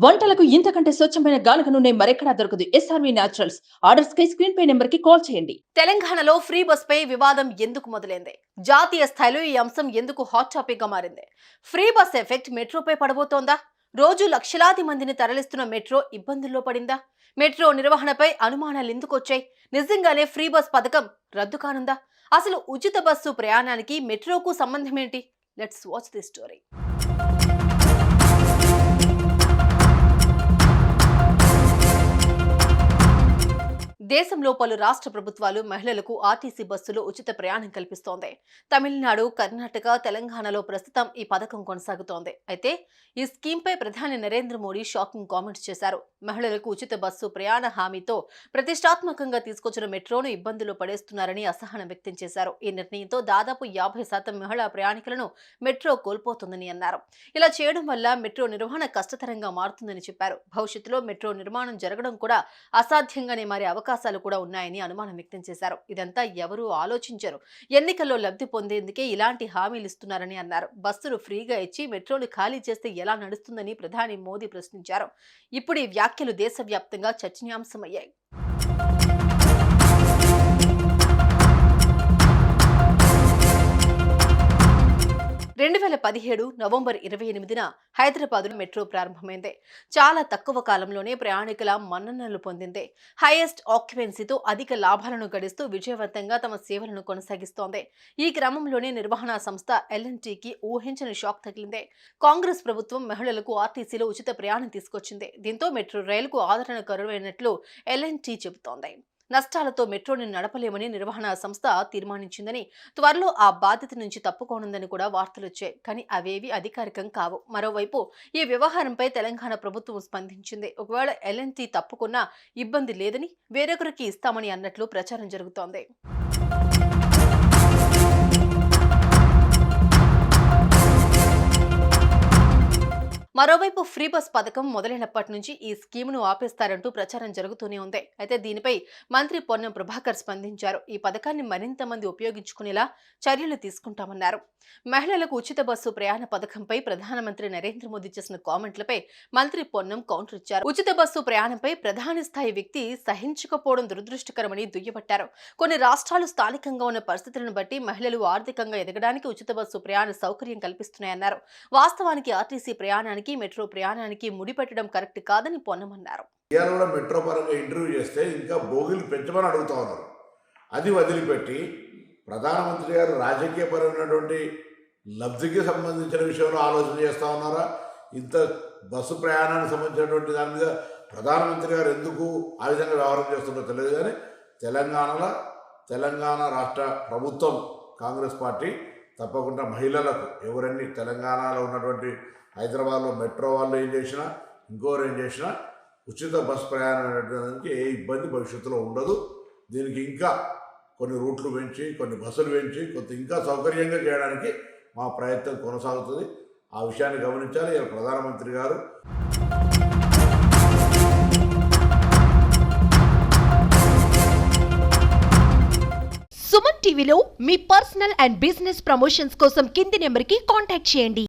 వంటలకు ఇంతకంటే స్వచ్ఛమైన గానుగ నూనె మరెక్కడా దొరకదు. SRV naturals. ఆర్డర్స్ కై స్క్రీన్ పై నెంబర్ కి కాల్ చేయండి. తెలంగాణలో ఫ్రీ బస్ పై వివాదం ఎందుకు మొదలైంది? జాతీయ స్థాయిలో ఈ అంశం ఎందుకు హాట్ టాపిక్ గా మారింది? ఫ్రీ బస్ ఎఫెక్ట్ మెట్రోపై పడబోతోందా? రోజు లక్షలాది మందిని తరలిస్తున్న మెట్రో ఇబ్బందుల్లో పడిందా? మెట్రో నిర్వహణపై అనుమానాలు ఎందుకు వచ్చాయి? నిజంగానే ఫ్రీ బస్ పథకం రద్దు కానుందా? అసలు ఉచిత బస్సు ప్రయాణానికి మెట్రోకు సంబంధం ఏంటి? Let's watch the story. దేశంలో పలు రాష్ట్ర ప్రభుత్వాలు మహిళలకు ఆర్టీసీ బస్సులు ఉచిత ప్రయాణం కల్పిస్తోంది. తమిళనాడు, కర్ణాటక, తెలంగాణలో ప్రస్తుతం ఈ పథకం కొనసాగుతోంది. అయితే ఈ స్కీమ్పై ప్రధాని నరేంద్ర మోడీ షాకింగ్ కామెంట్స్ చేశారు. మహిళలకు ఉచిత బస్సు ప్రయాణ హామీతో ప్రతిష్టాత్మకంగా తీసుకొచ్చిన మెట్రోను ఇబ్బందులు పడేస్తున్నారని అసహనం వ్యక్తం చేశారు. ఈ నిర్ణయంతో దాదాపు 50% మహిళా ప్రయాణికులను మెట్రో కోల్పోతుందని అన్నారు. ఇలా చేయడం వల్ల మెట్రో నిర్వహణ కష్టతరంగా మారుతుందని చెప్పారు. భవిష్యత్తులో మెట్రో నిర్మాణం జరగడం కూడా అసాధ్యంగానే మారే అవకాశాలు కూడా ఉన్నాయని అనుమానం వ్యక్తం చేశారు. ఇదంతా ఎవరూ ఆలోచించరు. ఎన్నికల్లో లబ్ధి పొందేందుకే ఇలాంటి హామీలు ఇస్తున్నారని అన్నారు. బస్సులు ఫ్రీగా ఇచ్చి మెట్రోలు ఖాళీ చేస్తే ఎలా నడుస్తుందని ప్రధాని మోదీ ప్రశ్నించారు. ఇప్పుడు ఈ వ్యాఖ్యలు దేశవ్యాప్తంగా చర్చనీయాంశమయ్యాయి. 2017 నవంబర్ 28న హైదరాబాద్లో మెట్రో ప్రారంభమైంది. చాలా తక్కువ కాలంలోనే ప్రయాణికుల మన్ననలు పొందింది. హైయెస్ట్ ఆక్యుపెన్సీతో అధిక లాభాలను గడిస్తూ విజయవంతంగా తమ సేవలను కొనసాగిస్తోంది. ఈ క్రమంలోనే నిర్వహణ సంస్థ ఎల్ఎన్టీకి ఊహించని షాక్ తగిలింది. కాంగ్రెస్ ప్రభుత్వం మహిళలకు ఆర్టీసీలో ఉచిత ప్రయాణం తీసుకొచ్చింది. దీంతో మెట్రో రైలుకు ఆదరణ కరువైనట్లు ఎల్ఎన్టీ చెబుతోంది. నష్టాలతో మెట్రోని నడపలేమని నిర్వహణ సంస్థ తీర్మానించిందని, త్వరలో ఆ బాధ్యత నుంచి తప్పుకోనుందని కూడా వార్తలొచ్చాయి. కానీ అవేవి అధికారికం కావు. మరోవైపు ఈ వ్యవహారంపై తెలంగాణ ప్రభుత్వం స్పందించింది. ఒకవేళ ఎల్ఎన్టీ తప్పుకున్నా ఇబ్బంది లేదని, వేరొకరికి ఇస్తామని అన్నట్లు ప్రచారం జరుగుతోంది. మరోవైపు ఫ్రీ బస్ పథకం మొదలైనప్పటి నుంచి ఈ స్కీమును ఆపేస్తారంటూ ప్రచారం జరుగుతూనే ఉంది. అయితే దీనిపై మంత్రి పొన్నం ప్రభాకర్ స్పందించారు. ఈ పథకాన్ని మరింత మంది ఉపయోగించుకునేలా చర్యలు తీసుకుంటామన్నారు. మహిళలకు ఉచిత బస్సు ప్రయాణ పథకంపై ప్రధానమంత్రి నరేంద్ర మోదీ చేసిన కామెంట్లపై మంత్రి పొన్నం కౌంటర్ ఇచ్చారు. ఉచిత బస్సు ప్రయాణంపై ప్రధాని స్థాయి వ్యక్తి సహించకపోవడం దురదృష్టకరమని దుయ్యబట్టారు. కొన్ని రాష్ట్రాలు స్థానికంగా ఉన్న పరిస్థితులను బట్టి మహిళలు ఆర్థికంగా ఎదగడానికి ఉచిత బస్సు ప్రయాణ సౌకర్యం కల్పిస్తున్నాయన్నారు. వాస్తవానికి ఆర్టీసీ ప్రయాణానికి మెట్రో ప్రయాణానికి ముడిపెట్టడం కరెక్ట్ కాదని పొన్నమన్నారు. మెట్రో పరంగా ఇంటర్వ్యూ చేస్తే ఇంకా బోగిలు పెంచమని అడుగుతా ఉన్నారు. అది వదిలిపెట్టి ప్రధానమంత్రి గారు రాజకీయపరమైనటువంటి లబ్ధికి సంబంధించిన విషయంలో ఆలోచన చేస్తూ ఉన్నారా? ఇంత బస్సు ప్రయాణానికి సంబంధించినటువంటి దాని మీద ప్రధానమంత్రి గారు ఎందుకు ఆ విధంగా వ్యవహారం చేస్తుందో తెలియదు. కానీ తెలంగాణ రాష్ట్ర ప్రభుత్వం, కాంగ్రెస్ పార్టీ తప్పకుండా మహిళలకు ఎవరన్నీ తెలంగాణలో ఉన్నటువంటి హైదరాబాద్లో మెట్రో వాళ్ళు ఏం చేసినా, ఇంకోరు ఏం చేసినా ఉచిత బస్ ప్రయాణం అనేటువంటి ఏ ఇబ్బంది భవిష్యత్తులో ఉండదు. దీనికి ఇంకా కొన్ని రూట్లు పెంచి, కొన్ని బస్సులు పెంచి, కొంత ఇంకా సౌకర్యంగా చేయడానికి మా ప్రయత్నం కొనసాగుతుంది. ఆ విషయాన్ని గమనించాలి. ఇలా ప్రధానమంత్రి గారు సుమన్ టీవీలో మీ పర్సనల్ అండ్ బిజినెస్ ప్రమోషన్స్ కోసం కింది నెంబర్కి కాంటాక్ట్ చేయండి.